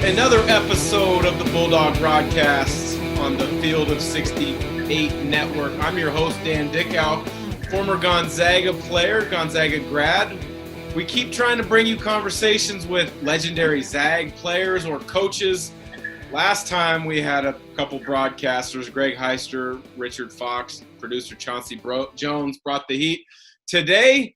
another episode of the Bulldog Broadcast on the Field of 68 Network. I'm your host, Dan Dickau, former Gonzaga player, Gonzaga grad. We keep trying to bring you conversations with legendary Zag players or coaches. Last time we had a couple broadcasters, Greg Heister, Richard Fox, producer Chauncey Jones brought the heat. Today,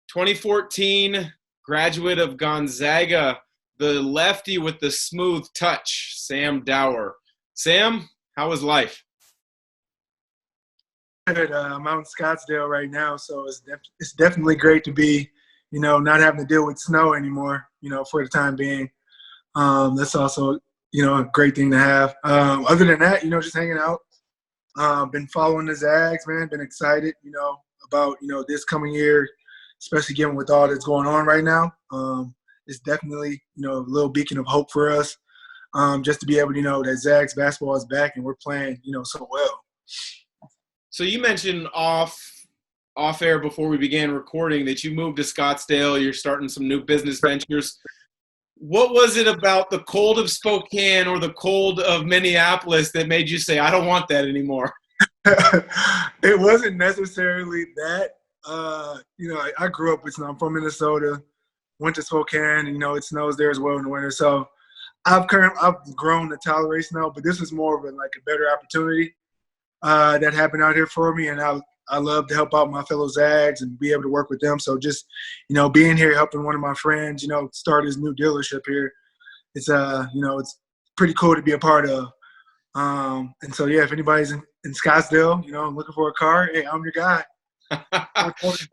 2014 graduate of Gonzaga, the lefty with the smooth touch, Sam Dower. Sam, how was life? Good. I'm out in Scottsdale right now, so it's definitely great to be, not having to deal with snow anymore, for the time being. That's also, a great thing to have. Other than that, just hanging out. Been following the Zags, man. Been excited, about, this coming year, especially given with all that's going on right now. It's definitely, a little beacon of hope for us, just to be able to know that Zags basketball is back and we're playing, so well. So you mentioned off air before we began recording that you moved to Scottsdale. You're starting some new business ventures. What was it about the cold of Spokane or the cold of Minneapolis that made you say, I don't want that anymore? It wasn't necessarily that. I grew up with snow. I'm from Minnesota. Went to Spokane, and, it snows there as well in the winter. So I've grown to tolerate snow, but this is more of a better opportunity that happened out here for me. And I love to help out my fellow Zags and be able to work with them. So just, being here, helping one of my friends, start his new dealership here. It's, it's pretty cool to be a part of. And so, yeah, if anybody's in Scottsdale, looking for a car, hey, I'm your guy.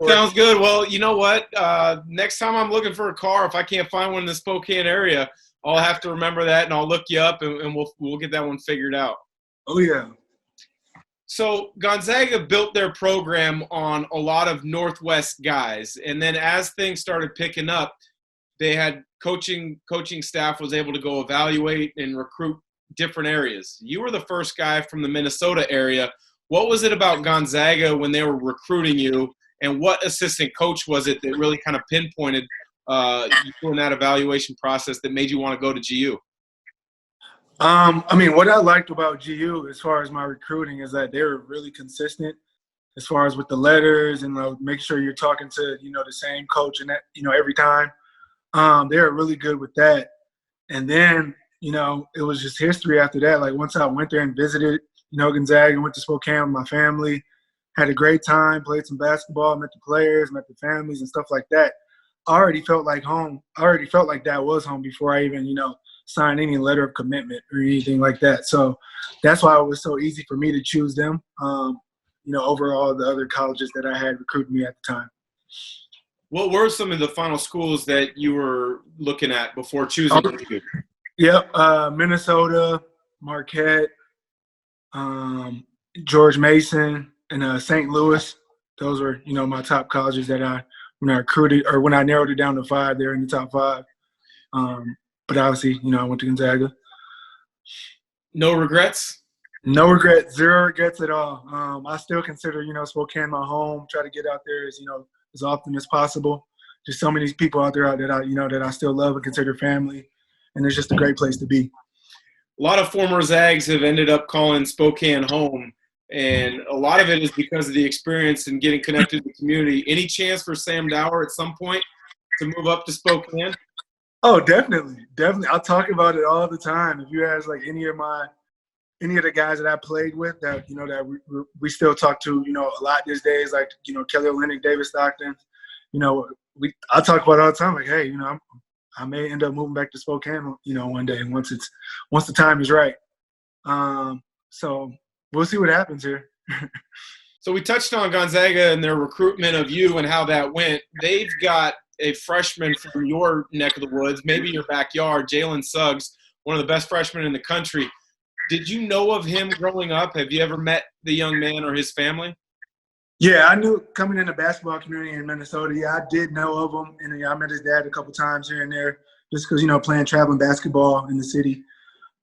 Sounds good. Well, you know what? Next time I'm looking for a car, if I can't find one in the Spokane area, I'll have to remember that, and I'll look you up, and we'll get that one figured out. Oh, yeah. So Gonzaga built their program on a lot of Northwest guys, and then as things started picking up, they had coaching staff was able to go evaluate and recruit different areas. You were the first guy from the Minnesota area. What was it about Gonzaga when they were recruiting you, and what assistant coach was it that really kind of pinpointed you in that evaluation process that made you want to go to GU? What I liked about GU as far as my recruiting is that they were really consistent as far as with the letters and making sure you're talking to, the same coach and that, every time. They were really good with that. And then, it was just history after that. Once I went there and visited, Gonzaga, went to Spokane with my family, had a great time, played some basketball, met the players, met the families and stuff like that. I already felt like home. I already felt like that was home before I even, signed any letter of commitment or anything like that. So that's why it was so easy for me to choose them, over all the other colleges that I had recruited me at the time. What were some of the final schools that you were looking at before choosing? Yep, Minnesota, Marquette, George Mason, and St. Louis. Those were, my top colleges that when I recruited or when I narrowed it down to 5, they're in the top 5. But obviously, I went to Gonzaga. No regrets? No regrets, 0 regrets at all. I still consider, Spokane my home. Try to get out there as often as possible. Just so many people out there that I still love and consider family, and it's just a great place to be. A lot of former Zags have ended up calling Spokane home, and a lot of it is because of the experience and getting connected to the community. Any chance for Sam Dower at some point to move up to Spokane? Oh, definitely. I'll talk about it all the time. If you ask any of the guys that I played with that that we still talk to a lot these days, Kelly Olynk, David Stockton, I talk about it all the time. Hey, I may end up moving back to Spokane, one day once the time is right. So we'll see what happens here. So we touched on Gonzaga and their recruitment of you and how that went. They've got a freshman from your neck of the woods, maybe your backyard, Jalen Suggs, one of the best freshmen in the country. Did you know of him growing up? Have you ever met the young man or his family? Yeah, I knew coming in the basketball community in Minnesota. Yeah, I did know of him, and I met his dad a couple times here and there, just because playing traveling basketball in the city.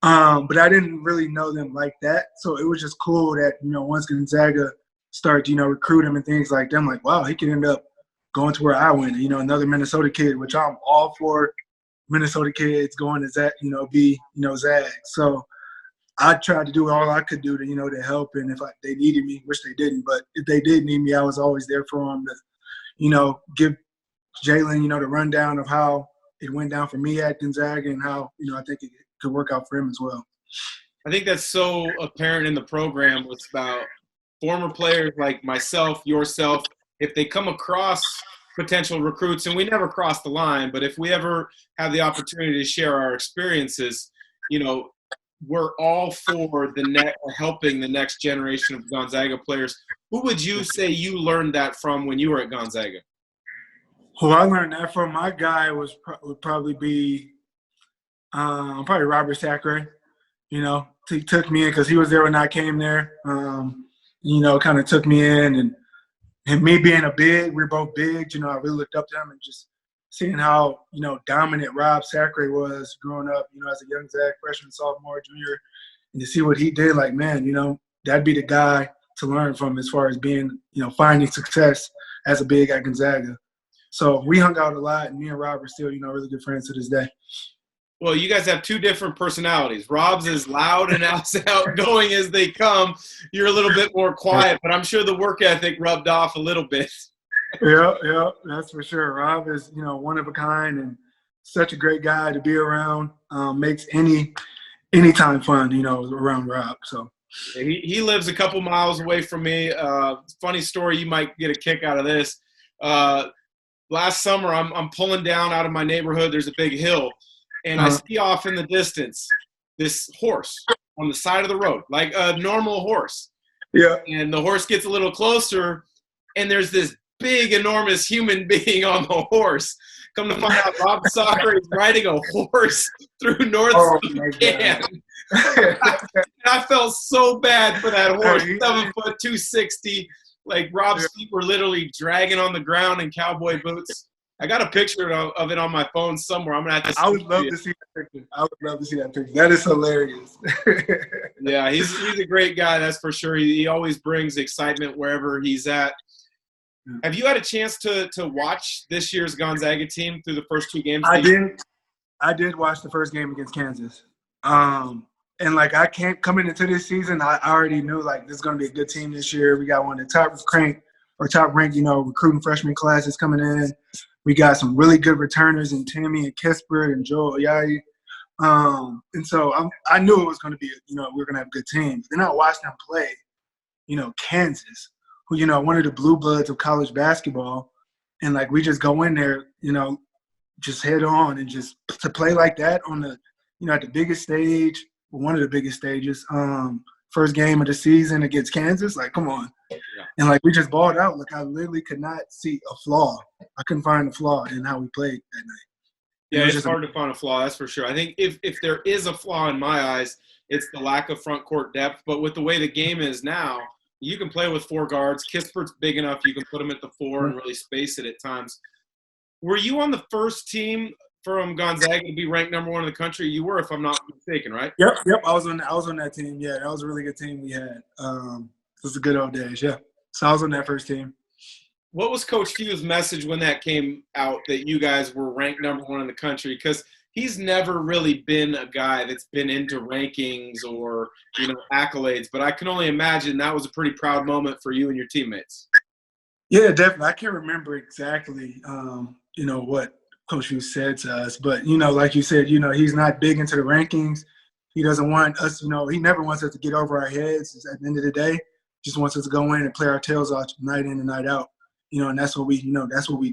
But I didn't really know them like that, so it was just cool that once Gonzaga started recruit him and things like that, I'm like, wow, he could end up going to where I went. Another Minnesota kid, which I'm all for. Minnesota kids going to be Zags. So I tried to do all I could do to to help, and if they needed me, which they didn't, but if they did need me, I was always there for them to give Jalen the rundown of how it went down for me at Gonzaga and how I think it could work out for him as well. I think that's so apparent in the program. It's about former players like myself, yourself, if they come across potential recruits, and we never cross the line, but if we ever have the opportunity to share our experiences, we're all for helping the next generation of Gonzaga players. Who would you say you learned that from when you were at Gonzaga? Who I learned that from, my guy would probably be probably Robert Sacre. He took me in because he was there when I came there. Kind of took me in, and me being a big, we're both big. I really looked up to him, and just seeing how dominant Rob Sacre was growing up. As a young Zag, freshman, sophomore, junior, and to see what he did, like, man, that'd be the guy to learn from as far as being finding success as a big at Gonzaga. So we hung out a lot, and me and Rob are still really good friends to this day. Well, you guys have two different personalities. Rob's as loud and outgoing as they come. You're a little bit more quiet, but I'm sure the work ethic rubbed off a little bit. Yeah, that's for sure. Rob is, one of a kind and such a great guy to be around. Makes any time fun, around Rob. So he lives a couple miles away from me. Funny story, you might get a kick out of this. Last summer, I'm pulling down out of my neighborhood. There's a big hill. And I see off in the distance this horse on the side of the road, like a normal horse. Yeah. And the horse gets a little closer, and there's this big, enormous human being on the horse. Come to find out, Rob Sacre is riding a horse through North Stockton. I felt so bad for that horse, 7 foot, 260. Like, Rob's feet were literally dragging on the ground in cowboy boots. I got a picture of it on my phone somewhere. I'm going to have to I would love to see that picture. That is hilarious. Yeah, he's a great guy, that's for sure. He always brings excitement wherever he's at. Have you had a chance to watch this year's Gonzaga team through the first two games? I did watch the first game against Kansas. And, coming into this season, I already knew, this is going to be a good team this year. We got one of the top-ranked, recruiting freshman classes coming in. We got some really good returners in Timmy and Kispert and Joel Ayayi. And so I knew it was going to be, we were going to have a good team. Then I watched them play, Kansas, who, one of the blue bloods of college basketball. And, we just go in there, just head on, and just to play like that on the, at the biggest stage, one of the biggest stages, first game of the season against Kansas, come on. Yeah. And, we just balled out. I literally could not see a flaw. I couldn't find a flaw in how we played that night. Yeah, it's hard to find a flaw, that's for sure. I think if there is a flaw in my eyes, it's the lack of front court depth. But with the way the game is now, you can play with four guards. Kispert's big enough. You can put him at the four and really space it at times. Were you on the first team from Gonzaga to be ranked number one in the country? You were, if I'm not mistaken, right? Yep. I was on that team. Yeah, that was a really good team we had. It was the good old days. Yeah. So I was on that first team. What was Coach Q's message when that came out that you guys were ranked number one in the country? Because he's never really been a guy that's been into rankings or accolades, but I can only imagine that was a pretty proud moment for you and your teammates. Yeah, definitely. I can't remember exactly what Coach Q said to us, but like you said, he's not big into the rankings. He doesn't want us, he never wants us to get over our heads. At the end of the day, just wants us to go in and play our tails off night in and night out. And that's what we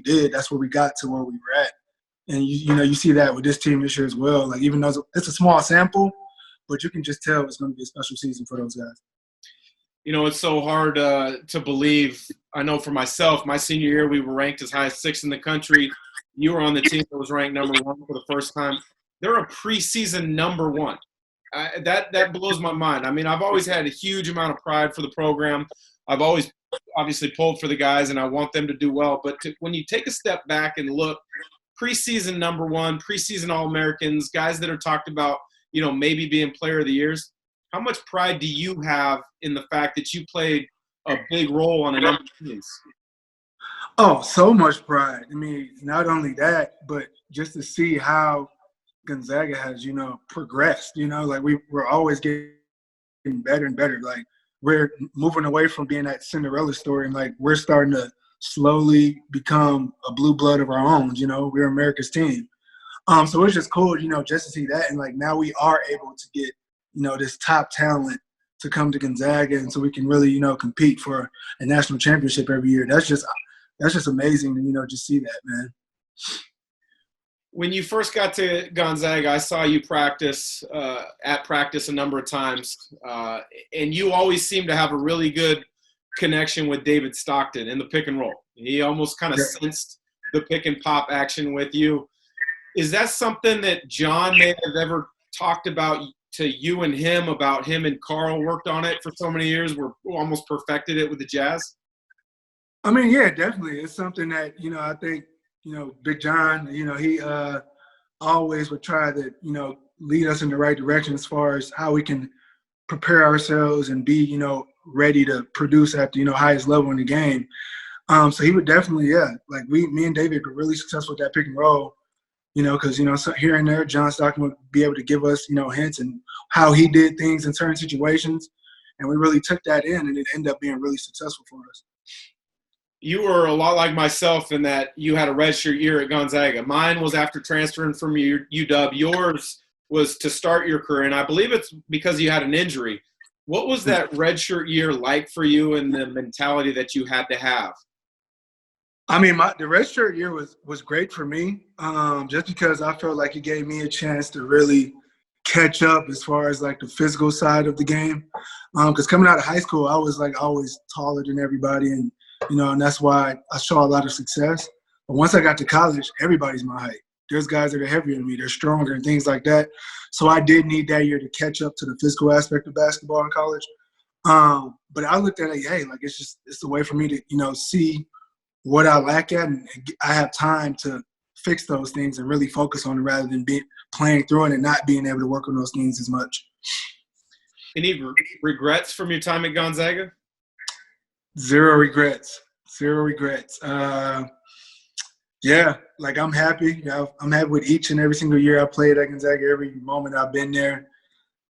did. That's where we got to where we were at. And you see that with this team this year as well. Even though it's a small sample, but you can just tell it's going to be a special season for those guys. It's so hard to believe. I know for myself, my senior year, we were ranked as high as 6th in the country. You were on the team that was ranked number one for the first time. They're a preseason number one. That blows my mind. I've always had a huge amount of pride for the program. I've always obviously pulled for the guys, and I want them to do well. But when you take a step back and look, preseason number one, preseason All-Americans, guys that are talked about, maybe being player of the years, how much pride do you have in the fact that you played a big role on a number of teams? Oh, so much pride. Not only that, but just to see how Gonzaga has, progressed, like we're always getting better and better. Like we're moving away from being that Cinderella story and like we're starting to slowly become a blue blood of our own, we're America's team. So it's just cool, just to see that. And like now we are able to get, this top talent to come to Gonzaga and so we can really, compete for a national championship every year. That's just amazing to, just see that, man. When you first got to Gonzaga, I saw you practice at practice a number of times, and you always seemed to have a really good connection with David Stockton in the pick and roll. He almost kind of sensed the pick and pop action with you. Is that something that John may have ever talked about to you and him, about him and Carl worked on it for so many years, were almost perfected it with the Jazz? I mean, yeah, definitely. It's something that, I think, Big John, he always would try to, lead us in the right direction as far as how we can prepare ourselves and be, ready to produce at the, highest level in the game. So he would definitely, like me and David were really successful with that pick and roll, because, so here and there, John Stockton would be able to give us, hints and how he did things in certain situations. And we really took that in and it ended up being really successful for us. You were a lot like myself in that you had a redshirt year at Gonzaga. Mine was after transferring from UW. Yours was to start your career, and I believe it's because you had an injury. What was that redshirt year like for you and the mentality that you had to have? I mean, the redshirt year was great for me, just because I felt like it gave me a chance to really catch up as far as like the physical side of the game. Because coming out of high school, I was like always taller than everybody, and and that's why I saw a lot of success. But once I got to college, everybody's my height. There's guys that are heavier than me, they're stronger and things like that. So I did need that year to catch up to the physical aspect of basketball in college. But I looked at it, hey, like it's a way for me to see what I lack at, and I have time to fix those things and really focus on it rather than playing through it and not being able to work on those things as much. Any regrets from your time at Gonzaga? Zero regrets. Yeah, like I'm happy. I'm happy with each and every single year I played at Gonzaga. Every moment I've been there,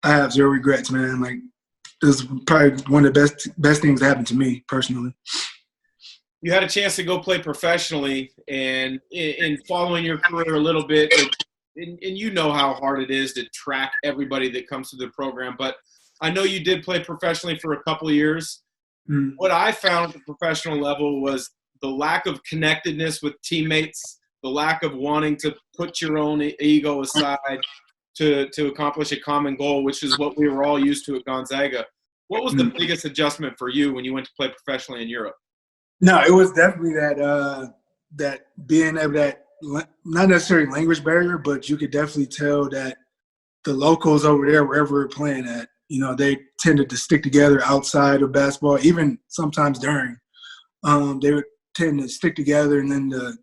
I have zero regrets, man. Like this is probably one of the best things that happened to me personally. You had a chance to go play professionally, and in following your career a little bit, and you know how hard it is to track everybody that comes to the program, but I know you did play professionally for a couple of years. What I found at the professional level was the lack of connectedness with teammates, the lack of wanting to put your own ego aside to accomplish a common goal, which is what we were all used to at Gonzaga. What was the biggest adjustment for you when you went to play professionally in Europe? No, it was definitely that being able to, not necessarily language barrier, but you could definitely tell that the locals over there, wherever we're playing at, they tended to stick together outside of basketball, even sometimes during. They would tend to stick together, and then the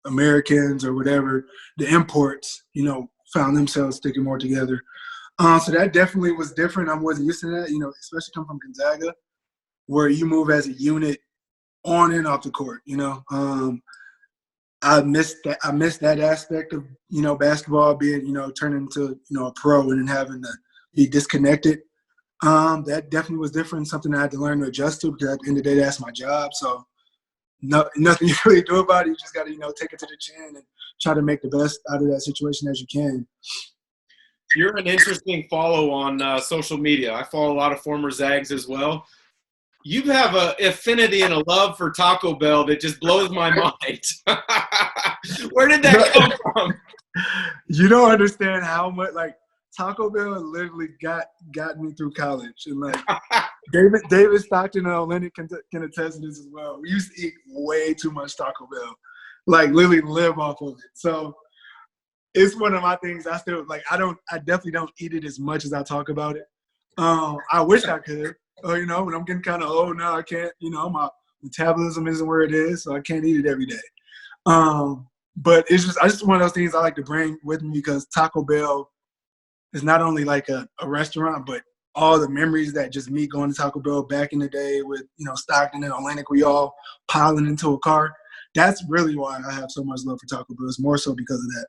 Americans or whatever, the imports, found themselves sticking more together. So that definitely was different. I wasn't used to that, especially coming from Gonzaga, where you move as a unit on and off the court, I missed that aspect of, basketball being, turning into, a pro and then having to be disconnected. That definitely was different, something I had to learn to adjust to, because at the end of the day, that's my job. So nothing you really do about it. You just got to, take it to the chin and try to make the best out of that situation as you can. You're an interesting follow on social media. I follow a lot of former Zags as well. You have an affinity and a love for Taco Bell that just blows my mind. Where did that come from? You don't understand how much, like, Taco Bell literally got me through college. And, like, David Stockton and Olynk can attest to this as well. We used to eat way too much Taco Bell. Like, literally live off of it. So it's one of my things I still, like, I definitely don't eat it as much as I talk about it. I wish I could. When I'm getting kind of old now, I can't, my metabolism isn't where it is, so I can't eat it every day. But it's just one of those things I like to bring with me, because Taco Bell is not only like a restaurant, but all the memories that just me going to Taco Bell back in the day with, Stockton and Olynk, we all piling into a car. That's really why I have so much love for Taco Bell. It's more so because of that.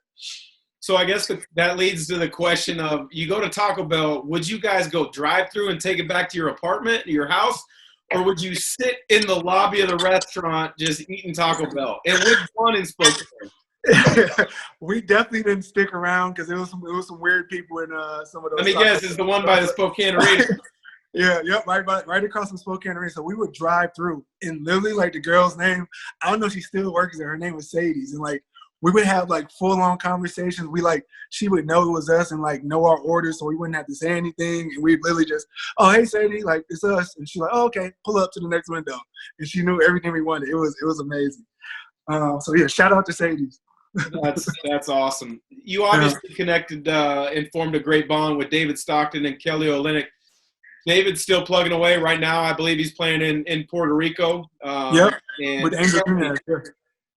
So I guess that leads to the question of, you go to Taco Bell, would you guys go drive through and take it back to your apartment, your house, or would you sit in the lobby of the restaurant just eating Taco Bell? And which one in Spokane? We definitely didn't stick around because it was some weird people in some of those. Let me guess, it's the one by the Spokane Arena. Right across from Spokane Arena. So we would drive through, and literally, like, the girl's name, I don't know if she still works there. Her name was Sadie's, and like we would have like full-on conversations. She would know it was us and like know our orders, so we wouldn't have to say anything. And we'd literally just, oh, hey Sadie, like, it's us. And she's like, oh, okay, pull up to the next window. And she knew everything we wanted. It was amazing. So yeah, shout out to Sadie's. That's awesome. You obviously connected and formed a great bond with David Stockton and Kelly Olynk. David's still plugging away right now. I believe he's playing in Puerto Rico. With Angel.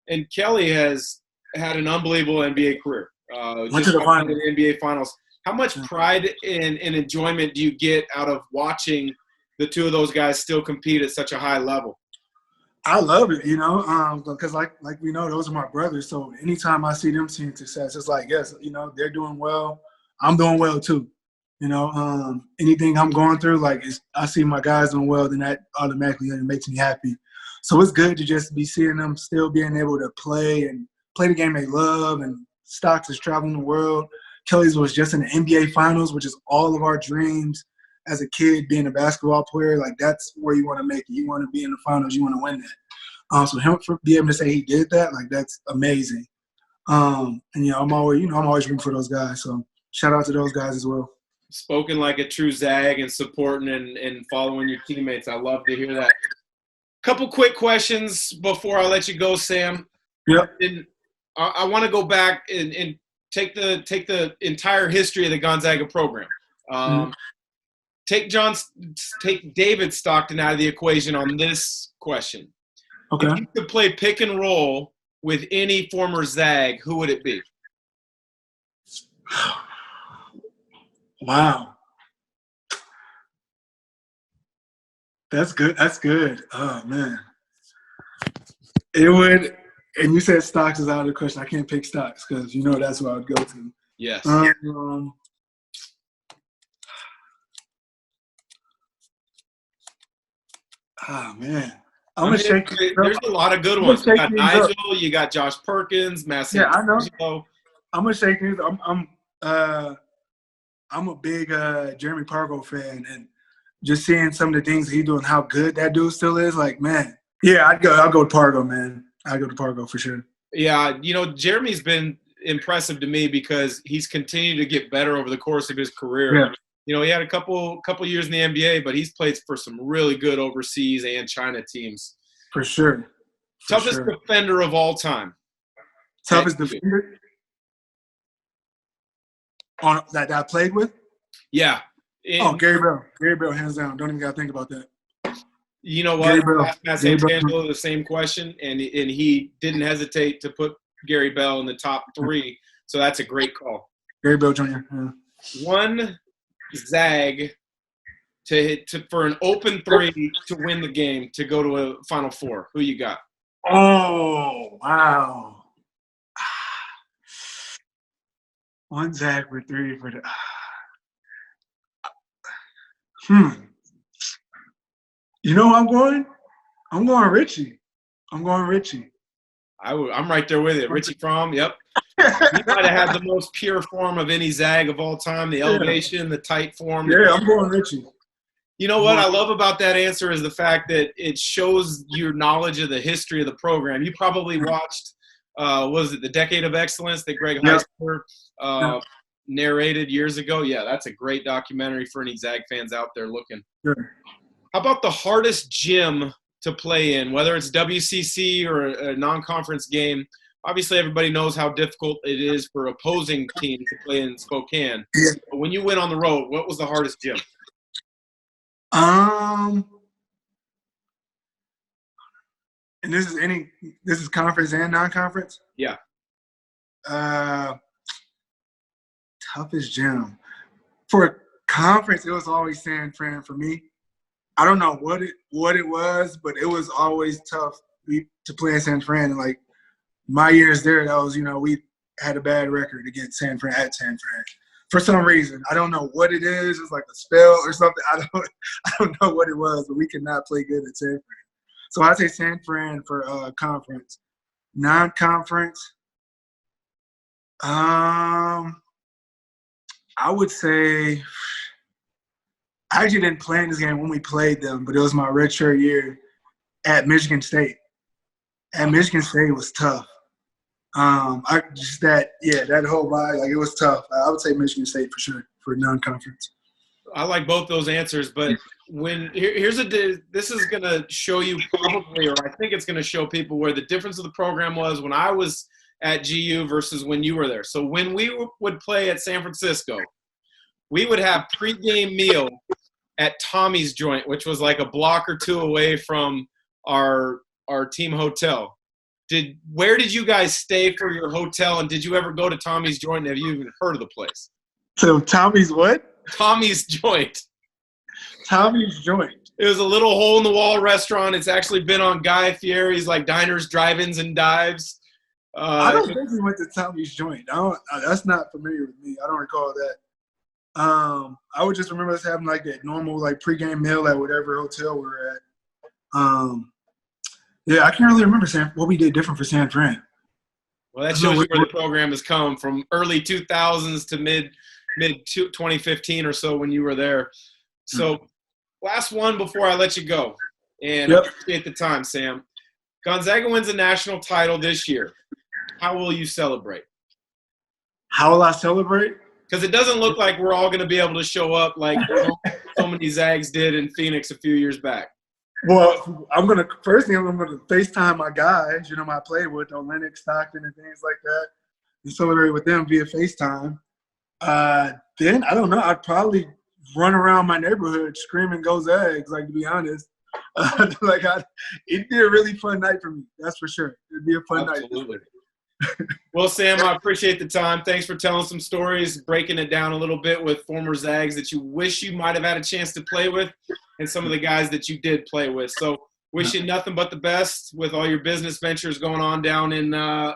And Kelly has had an unbelievable NBA career. Went to the finals. NBA Finals. How much pride and enjoyment do you get out of watching the two of those guys still compete at such a high level? I love it, because like we know, those are my brothers. So anytime I see them seeing success, it's like, yes, they're doing well. I'm doing well too. Anything I'm going through, I see my guys doing well, then that automatically makes me happy. So it's good to just be seeing them still being able to play the game they love. And Stocks is traveling the world. Kelly's was just in the NBA Finals, which is all of our dreams as a kid, being a basketball player. Like, that's where you want to make it. You want to be in the finals. You want to win that. So him be able to say he did that, like, that's amazing. And I'm always rooting for those guys. So shout out to those guys as well. Spoken like a true Zag and supporting and following your teammates. I love to hear that. Couple quick questions before I let you go, Sam. Yep. And I want to go back and take the entire history of the Gonzaga program. Take David Stockton out of the equation on this question. Okay. If you could play pick and roll with any former Zag, who would it be? Wow. That's good. Oh, man. It would – and you said Stocks is out of the question. I can't pick Stocks because that's who I would go to. Yes. Oh, man. There's a lot of good ones. You got Nigel. You got Josh Perkins, Massey. Yeah, I know. I'm going to shake things. I'm a big Jeremy Pargo fan, and just seeing some of the things he's doing, how good that dude still is, like, man. Yeah, I'll go to Pargo, man. I'll go to Pargo for sure. Yeah, Jeremy's been impressive to me because he's continued to get better over the course of his career. Yeah. He had a couple years in the NBA, but he's played for some really good overseas and China teams. For sure. Toughest defender of all time. Toughest defender? That I played with? Yeah. Gary Bell. Gary Bell, hands down. Don't even got to think about that. You know what? I asked Angelo the same question, and he didn't hesitate to put Gary Bell in the top 3. So that's a great call. Gary Bell Jr. Yeah. One Zag to hit for an open 3 to win the game to go to a Final Four. Who you got? Oh, wow. One Zag for 3 for the. You know who I'm going? I'm going Richie. I'm right there with it. Richie Fromm, yep. He might have had the most pure form of any Zag of all time, the elevation, the tight form. Yeah, I'm going Richie. You know what I love about that answer is the fact that it shows your knowledge of the history of the program. You probably watched, The Decade of Excellence that Greg Heisler narrated years ago? Yeah, that's a great documentary for any Zag fans out there looking. Sure. How about the hardest gym to play in, whether it's WCC or a non-conference game? Obviously, everybody knows how difficult it is for opposing teams to play in Spokane. Yeah. But when you went on the road, what was the hardest gym? And this is conference and non-conference? Yeah. Toughest gym. For conference, it was always San Fran for me. I don't know what it was, but it was always tough to play in San Fran. And like my years there, that was, had a bad record against San Fran at San Fran. For some reason, I don't know what it is. It's like a spell or something. I don't know what it was, but we could not play good at San Fran. So I'd say San Fran for conference. Non-conference, I would say I actually didn't play in this game when we played them, but it was my redshirt year at Michigan State. And Michigan State was tough. That whole vibe, like it was tough. I would say Michigan State for sure for non-conference. I like both those answers, but this is going to show you probably, or I think it's going to show people where the difference of the program was when I was at GU versus when you were there. So when we would play at San Francisco, we would have pregame meal at Tommy's Joint, which was like a block or two away from our team hotel. Where did you guys stay for your hotel, and did you ever go to Tommy's Joint, and have you even heard of the place? So Tommy's what? Tommy's Joint. Tommy's Joint. It was a little hole-in-the-wall restaurant. It's actually been on Guy Fieri's, like, diners, drive-ins, and dives. I don't think we went to Tommy's Joint. That's not familiar with me. I don't recall that. I would just remember us having, like, that normal, like, pregame meal at whatever hotel we were at. Yeah, I can't really remember what we did different for San Fran. Well, that shows you where the program has come from early 2000s to mid 2015 or so when you were there. So last one before I let you go, and I appreciate the time, Sam. Gonzaga wins a national title this year. How will you celebrate? How will I celebrate? Because it doesn't look like we're all going to be able to show up like so many Zags did in Phoenix a few years back. Well, I'm gonna FaceTime my guys, I played with Olynk, Stockton, and things like that, and celebrate with them via FaceTime. Then I don't know. I'd run around my neighborhood screaming "Go Zags!" Like, to be honest, it'd be a really fun night for me. That's for sure. It'd be a fun night. Absolutely. Well, Sam, I appreciate the time. Thanks for telling some stories, breaking it down a little bit with former Zags that you wish you might have had a chance to play with, and some of the guys that you did play with. So, wish you nothing but the best with all your business ventures going on down in the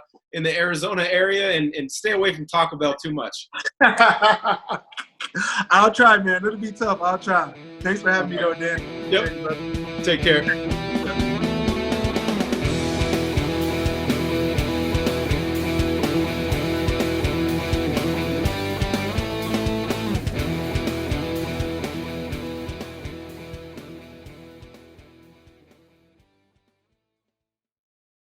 Arizona area, and stay away from Taco Bell too much. I'll try, man. It'll be tough. I'll try. Thanks for having me, though, Dan. Yep. Take care.